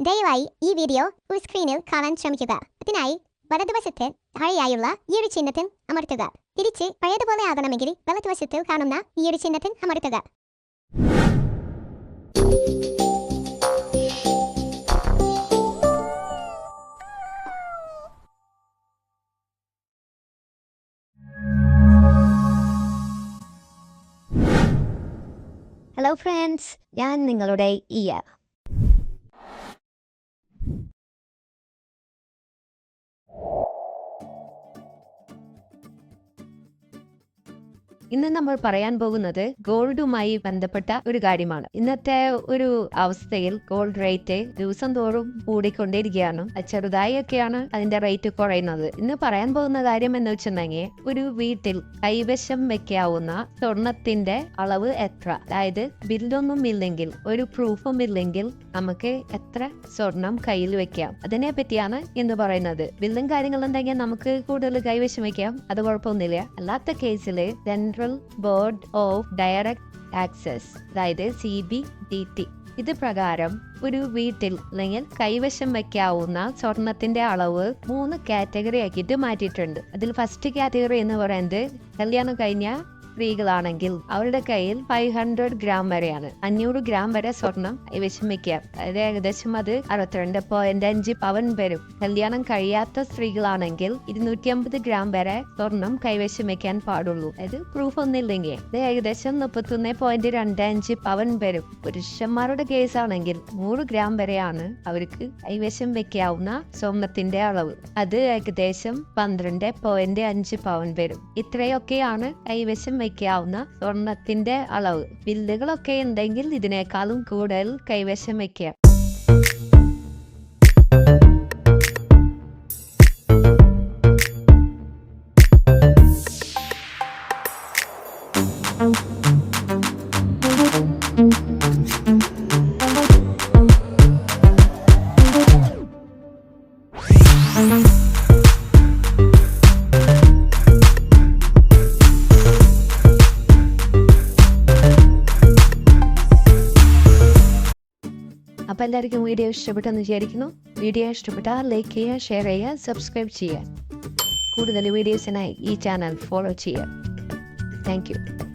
ദയവായി ഈ വീഡിയോ ഒരു സ്ക്രീനിൽ കാണാൻ ശ്രമിക്കുക. അതിനായി വലതുവശത്ത് താഴെയായുള്ള ഈ ഒരു ചിഹ്നത്തിൽ അമർത്തുക. തിരിച്ച് പഴയതുപോലെ ആകണമെങ്കിൽ വലതുവശത്തിൽ കാണുന്ന ഈ ഒരു ചിഹ്നത്തിൽ അമർത്തുക. ഹലോ ഫ്രണ്ട്സ്, ഞാൻ നിങ്ങളുടെ ഇയ. ഇന്ന് നമ്മൾ പറയാൻ പോകുന്നത് ഗോൾഡുമായി ബന്ധപ്പെട്ട ഒരു കാര്യമാണ്. ഇന്നത്തെ ഒരു അവസ്ഥയിൽ ഗോൾഡ് റേറ്റ് ദിവസം തോറും കൂടിക്കൊണ്ടിരിക്കുകയാണ്. ചെറുതായൊക്കെയാണ് അതിന്റെ റേറ്റ് കുറയുന്നത്. ഇന്ന് പറയാൻ പോകുന്ന കാര്യം എന്ന് വെച്ചിട്ടുണ്ടെങ്കിൽ, ഒരു വീട്ടിൽ കൈവശം വെക്കാവുന്ന സ്വർണത്തിന്റെ അളവ് എത്ര, അതായത് ബില്ലൊന്നും ഇല്ലെങ്കിൽ, ഒരു പ്രൂഫും ഇല്ലെങ്കിൽ നമുക്ക് എത്ര സ്വർണം കയ്യിൽ വെക്കാം, അതിനെ പറ്റിയാണ് ഇന്ന് പറയുന്നത്. ബില്ലും കാര്യങ്ങളുണ്ടെങ്കിൽ നമുക്ക് കൂടുതൽ കൈവശം വെക്കാം, അത് കുഴപ്പമൊന്നുമില്ല. അല്ലാത്ത കേസിൽ central board of direct taxes, അതായത് CBDT, ഇത് പ്രകാരം ഒരു വീട്ടിൽ അല്ലെങ്കിൽ കൈവശം വെക്കാവുന്ന സ്വർണത്തിന്റെ അളവ് 3 കാറ്റഗറി ആക്കിയിട്ട് മാറ്റിയിട്ടുണ്ട്. അതിൽ ഫസ്റ്റ് കാറ്റഗറി എന്ന് പറയുന്നത് കല്യാണം കഴിഞ്ഞ സ്ത്രീകളാണെങ്കിൽ അവരുടെ കയ്യിൽ 500 ഗ്രാം വരെയാണ്, 500 ഗ്രാം വരെ സ്വർണം കൈവശം വെക്കാം. അതായത് ഏകദേശം അത് 62.5 പവൻ വരും. കല്യാണം കഴിയാത്ത സ്ത്രീകളാണെങ്കിൽ 250 ഗ്രാം വരെ സ്വർണം കൈവശം വെക്കാൻ പാടുള്ളൂ, അതായത് പ്രൂഫ് ഒന്നില്ലെങ്കിൽ. ഇത് ഏകദേശം 31.25 പവൻ വരും. പുരുഷന്മാരുടെ കേസാണെങ്കിൽ 100 ഗ്രാം വരെയാണ് അവർക്ക് കൈവശം വെക്കാവുന്ന സ്വർണത്തിന്റെ അളവ്. അത് ഏകദേശം 12.5 പവൻ വരും. ഇത്രയൊക്കെയാണ് കൈവശം വെക്കാവുന്ന സ്വർണത്തിന്റെ അളവ്. ബില്ലുകളൊക്കെ ഉണ്ടെങ്കിൽ ഇതിനേക്കാളും കൂടുതൽ കൈവശം വെക്കാം. അപ്പം എല്ലാവർക്കും വീഡിയോ ഇഷ്ടപ്പെട്ടെന്ന് വിചാരിക്കുന്നു. വീഡിയോ ഇഷ്ടപ്പെട്ടാൽ ലൈക്ക് ചെയ്യുക, ഷെയർ ചെയ്യുക, സബ്സ്ക്രൈബ് ചെയ്യുക. കൂടുതൽ വീഡിയോസിനായി ഈ ചാനൽ ഫോളോ ചെയ്യുക. Thank you.